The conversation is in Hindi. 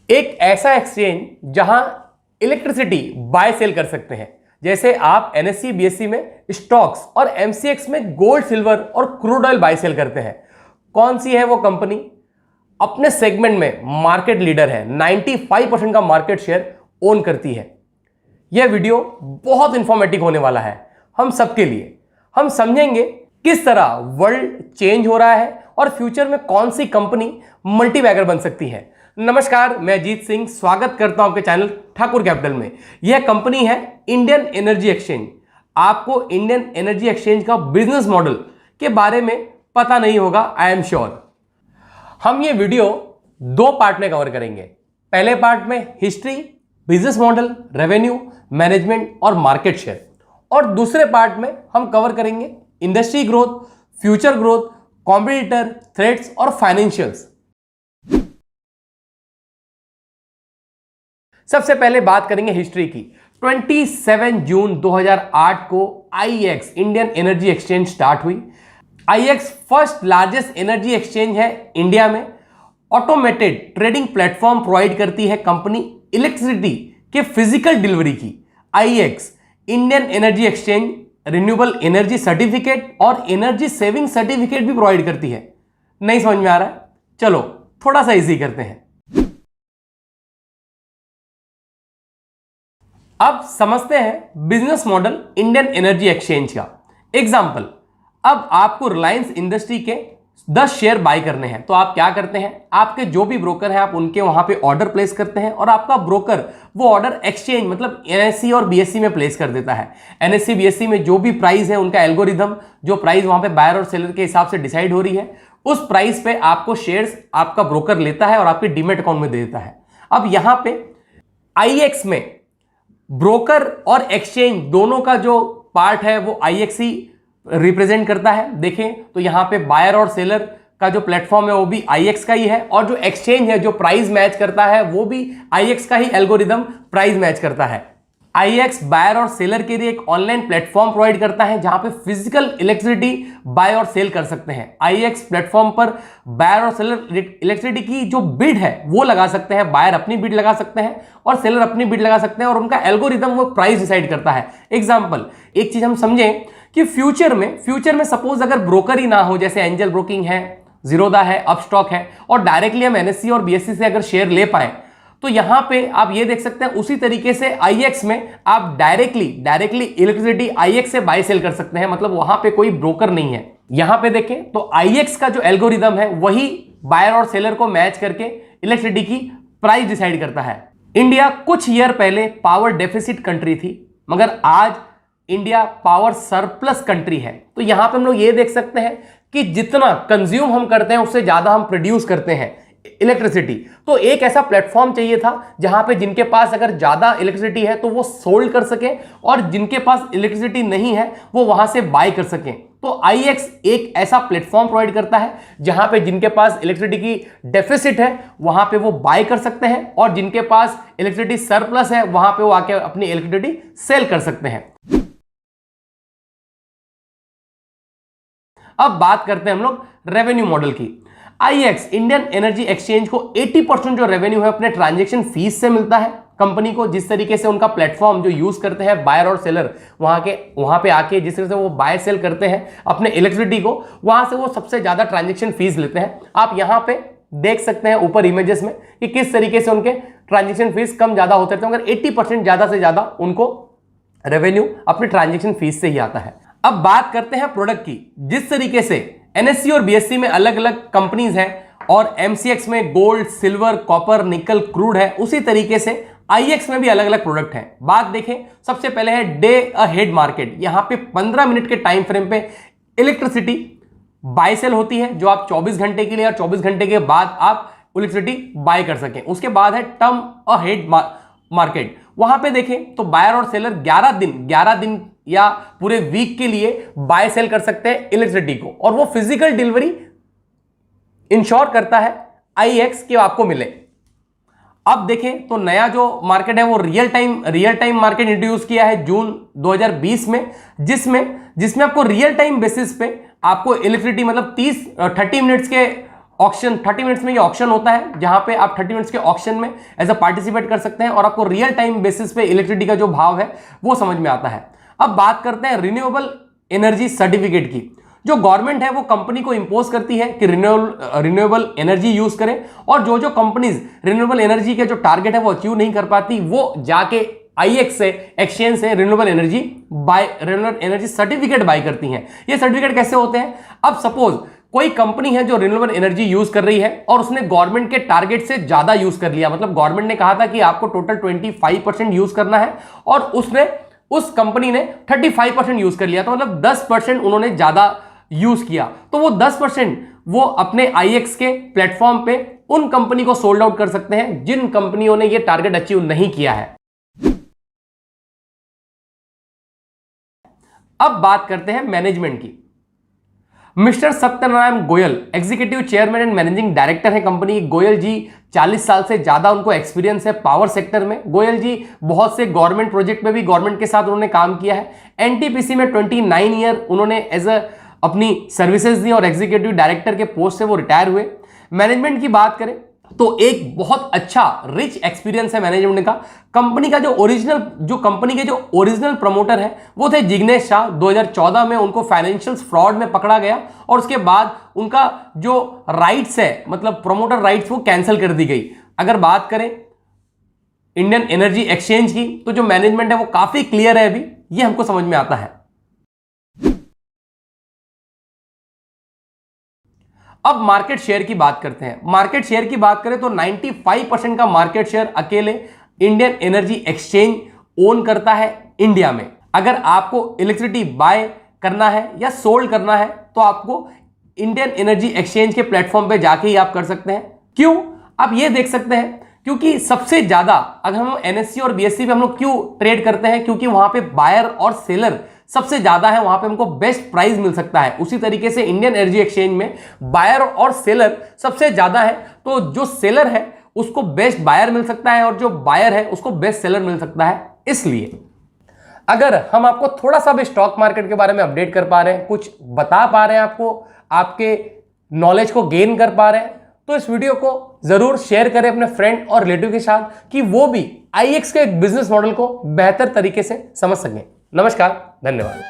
एक ऐसा एक्सचेंज जहां इलेक्ट्रिसिटी बाय सेल कर सकते हैं। जैसे आप एनएससी बीएससी में स्टॉक्स और एमसीएक्स में गोल्ड सिल्वर और क्रूड ऑयल बाय सेल करते हैं। कौन सी है वो कंपनी? अपने सेगमेंट में मार्केट लीडर है, 95% का मार्केट शेयर ओन करती है। यह वीडियो बहुत इंफॉर्मेटिव होने वाला है हम सबके लिए। हम समझेंगे किस तरह वर्ल्ड चेंज हो रहा है और फ्यूचर में कौन सी कंपनी मल्टीबैगर बन सकती है। नमस्कार, मैं अजीत सिंह स्वागत करता हूं आपके चैनल ठाकुर कैपिटल में। यह कंपनी है इंडियन एनर्जी एक्सचेंज। आपको इंडियन एनर्जी एक्सचेंज का बिजनेस मॉडल के बारे में पता नहीं होगा, आई एम श्योर। हम ये वीडियो दो पार्ट में कवर करेंगे। पहले पार्ट में history, business model, revenue, management और मार्केट शेयर, और दूसरे पार्ट में हम कवर करेंगे industry growth, future growth, competitor, threats और फाइनेंशियल्स। सबसे पहले बात करेंगे हिस्ट्री की। 27 जून 2008 को IEX Indian energy exchange start हुई। IEX first largest energy exchange है इंडिया में। ऑटोमेटेड ट्रेडिंग प्लेटफॉर्म प्रोवाइड करती है कंपनी इलेक्ट्रिसिटी के फिजिकल डिलीवरी की। IEX Indian energy exchange renewable energy certificate और एनर्जी सेविंग सर्टिफिकेट भी प्रोवाइड करती है। नहीं समझ में आ रहा है? चलो थोड़ा सा इजी करते हैं। अब समझते हैं business model Indian energy exchange का। एग्जांपल, अब आपको रिलायंस इंडस्ट्री के 10 शेयर बाय करने हैं, तो आप क्या करते हैं? आपके जो भी ब्रोकर हैं आप उनके वहां पे ऑर्डर प्लेस करते हैं और आपका ब्रोकर वो ऑर्डर एक्सचेंज मतलब एनएससी और बीएससी में प्लेस कर देता है। एनएससी बीएससी में जो भी प्राइस है उनका एल्गोरिदम, जो प्राइस वहां पे बायर और सेलर के हिसाब से डिसाइड हो रही है, उस प्राइस पे आपको शेयर्स आपका ब्रोकर लेता है और आपके डीमैट अकाउंट में दे देता है। अब यहां पे आईएक्स में ब्रोकर और एक्सचेंज दोनों का जो पार्ट है वो आईएक्स ही रिप्रेजेंट करता है। देखें तो यहां पे बायर और सेलर का जो प्लेटफॉर्म है वो भी आईएक्स का ही है, और जो एक्सचेंज है जो प्राइस मैच करता है वो भी आईएक्स का ही एल्गोरिदम प्राइस मैच करता है। आईएक्स बायर और सेलर के लिए एक ऑनलाइन प्लेटफॉर्म प्रोवाइड करता है जहां पे फिजिकल इलेक्ट्रिसिटी बाय और सेल कर सकते हैं। आईएक्स प्लेटफॉर्म पर बायर और सेलर इलेक्ट्रिसिटी की जो बिड है वो लगा सकते हैं। बायर अपनी बिड लगा सकते हैं और सेलर अपनी बिड लगा सकते हैं, और उनका एल्गोरिदम वो प्राइस डिसाइड करता है। एग्जांपल, एक चीज हम समझें कि फ्यूचर में सपोज अगर ब्रोकर ही ना हो, जैसे एंजल ब्रोकिंग है, जीरोधा है, अपस्टॉक है, और डायरेक्टली हम एनएससी और बीएससी से अगर शेयर ले पाए, तो यहां पे आप ये देख सकते हैं उसी तरीके से आईएक्स में आप डायरेक्टली इलेक्ट्रिसिटी आईएक्स से बाय सेल कर सकते हैं। मतलब वहां पे कोई ब्रोकर नहीं है। यहां पे देखें तो आईएक्स का जो एल्गोरिदम है वही बायर और सेलर को मैच करके इलेक्ट्रिसिटी की प्राइस डिसाइड करता है। इंडिया कुछ ईयर पहले पावर डेफिसिट कंट्री थी, मगर आज इंडिया पावर सरप्लस कंट्री है। तो यहां पे हम लोग ये देख सकते हैं कि जितना कंज्यूम हम करते हैं उससे ज्यादा हम प्रोड्यूस करते हैं इलेक्ट्रिसिटी। तो एक ऐसा प्लेटफॉर्म चाहिए था जहां पे जिनके पास अगर ज्यादा इलेक्ट्रिसिटी है तो वो सोल्ड कर सके, और जिनके पास इलेक्ट्रिसिटी नहीं है वो वहां से बाय कर सके। तो आईएक्स एक ऐसा प्लेटफॉर्म प्रोवाइड करता है जहां पे जिनके पास इलेक्ट्रिसिटी की डेफिसिट है वहां पे वो बाय कर सकते हैं, और जिनके पास इलेक्ट्रिसिटी सरप्लस है वहां पे वो आके अपनी इलेक्ट्रिसिटी सेल कर सकते हैं। अब बात करते हैं हम लोग रेवेन्यू मॉडल की। आईएक्स इंडियन एनर्जी एक्सचेंज को 80% जो रेवेन्यू है अपने ट्रांजैक्शन फीस से मिलता है कंपनी को। जिस तरीके से उनका प्लेटफॉर्म जो यूज करते हैं बायर और सेलर वहां पे आके जिस तरह से वो बाय सेल करते हैं अपने इलेक्ट्रिसिटी को, वहां से वो सबसे ज्यादा ट्रांजैक्शन फीस लेते हैं। आप यहां पे देख सकते हैं ऊपर इमेजेस में कि किस तरीके से उनके ट्रांजैक्शन फीस कम ज्यादा होते थे, मगर 80% ज्यादा से ज्यादा उनको रेवेन्यू अपने ट्रांजैक्शन फीस से ही आता है। अब बात करते हैं प्रोडक्ट की। जिस तरीके से एनएससी और बीएससी में अलग अलग कंपनीज हैं और एमसीएक्स में गोल्ड, सिल्वर, कॉपर, निकल, क्रूड है, उसी तरीके से आईएक्स में भी अलग अलग प्रोडक्ट हैं। बात देखें, सबसे पहले है डे अहेड मार्केट। यहां पे 15 मिनट के टाइम फ्रेम पे इलेक्ट्रिसिटी बाय सेल होती है, जो आप 24 घंटे के लिए और 24 घंटे के बाद आप इलेक्ट्रिसिटी बाय कर सकें। उसके बाद है टर्म अहेड मार्केट। वहां पे देखें तो बायर और सेलर 11 दिन या पूरे वीक के लिए बाय सेल कर सकते हैं इलेक्ट्रिसिटी को, और वो फिजिकल डिलीवरी इंश्योर करता है आईएक्स कि आपको मिले। अब देखें तो नया जो मार्केट है वो रियल टाइम मार्केट इंट्रोड्यूस किया है जून 2020 में, जिसमें आपको रियल टाइम बेसिस पे आपको इलेक्ट्रिसिटी मतलब 30 मिनट्स के ऑक्शन 30 मिनट्स में ये ऑक्शन होता है, जहां पे आप 30 मिनट्स के ऑक्शन में एज अ पार्टिसिपेट कर सकते हैं और आपको रियल टाइम बेसिस पे इलेक्ट्रिसिटी का जो भाव है वो समझ में आता है। अब बात करते हैं रिन्यूएबल एनर्जी सर्टिफिकेट की। जो गवर्नमेंट है वो कंपनी को इंपोज करती है कि रिन्यूएबल एनर्जी यूज करें, और जो जो कंपनीज रिन्यूएबल एनर्जी के जो टारगेट है वो अचीव नहीं कर पाती, वो जाके आईएक्स से, एक्सचेंज से रिन्यूएबल एनर्जी सर्टिफिकेट बाय करती हैं। ये सर्टिफिकेट कैसे होते हैं? अब सपोज कोई कंपनी है जो रिन्यूएबल एनर्जी यूज कर रही है और उसने गवर्नमेंट के टारगेट से ज्यादा यूज कर लिया, मतलब गवर्नमेंट ने कहा था कि आपको टोटल 25% यूज करना है और उस कंपनी ने 35% यूज कर लिया, तो मतलब 10% उन्होंने ज्यादा यूज किया, तो वो 10% वो अपने आईएक्स के प्लेटफॉर्म पे उन कंपनी को सोल्ड आउट कर सकते हैं जिन कंपनियों ने ये टारगेट अचीव नहीं किया है। अब बात करते हैं मैनेजमेंट की। Mister Satyanarayan Goyal executive chairman and managing director है कंपनी। गोयल जी 40 साल से ज्यादा उनको एक्सपीरियंस है पावर सेक्टर में। गोयल जी बहुत से गवर्नमेंट प्रोजेक्ट में भी गवर्नमेंट के साथ उन्होंने काम किया है। एनटीपीसी में 29 ईयर उन्होंने एज अ अपनी सर्विसेज दी और एग्जीक्यूटिव डायरेक्टर के पोस्ट से वो रिटायर हुए। मैनेजमेंट की बात करें तो एक बहुत अच्छा रिच एक्सपीरियंस है मैनेजमेंट का। कंपनी के जो ओरिजिनल प्रमोटर है वो थे जिग्नेश शाह। 2014 में उनको फाइनेंशियल फ्रॉड में पकड़ा गया और उसके बाद उनका जो राइट्स है, मतलब प्रमोटर राइट्स, वो कैंसिल कर दी गई। अगर बात करें इंडियन एनर्जी एक्सचेंज की तो जो मैनेजमेंट है वो काफी क्लियर है, अभी ये हमको समझ में आता है। अब मार्केट शेयर की बात करते हैं। मार्केट शेयर की बात करें तो 95% का मार्केट शेयर अकेले इंडियन एनर्जी एक्सचेंज ओन करता है इंडिया में। अगर आपको इलेक्ट्रिसिटी बाय करना है या सोल्ड करना है तो आपको इंडियन एनर्जी एक्सचेंज के प्लेटफॉर्म पे जाके ही आप कर सकते हैं। क्यों? आप ये देख सकते हैं क्योंकि सबसे ज्यादा अगर हम एनएससी और बीएससी पे हम लोग क्यों ट्रेड करते हैं, क्योंकि वहां पे बायर और सेलर सबसे ज्यादा है, वहां पे हमको बेस्ट प्राइस मिल सकता है। उसी तरीके से इंडियन एनर्जी एक्सचेंज में बायर और सेलर सबसे ज्यादा है, तो जो सेलर है उसको बेस्ट बायर मिल सकता है और जो बायर है उसको बेस्ट सेलर मिल सकता है। इसलिए अगर हम आपको थोड़ा सा भी स्टॉक मार्केट के बारे में अपडेट कर पा रहे हैं, कुछ बता पा रहे हैं आपको, आपके नॉलेज को गेन कर पा रहे हैं, तो इस वीडियो को जरूर शेयर करें अपने फ्रेंड और रिलेटिव के साथ कि वो भी आईएक्स के एक बिजनेस मॉडल को बेहतर तरीके से समझ सकें। नमस्कार, धन्यवाद।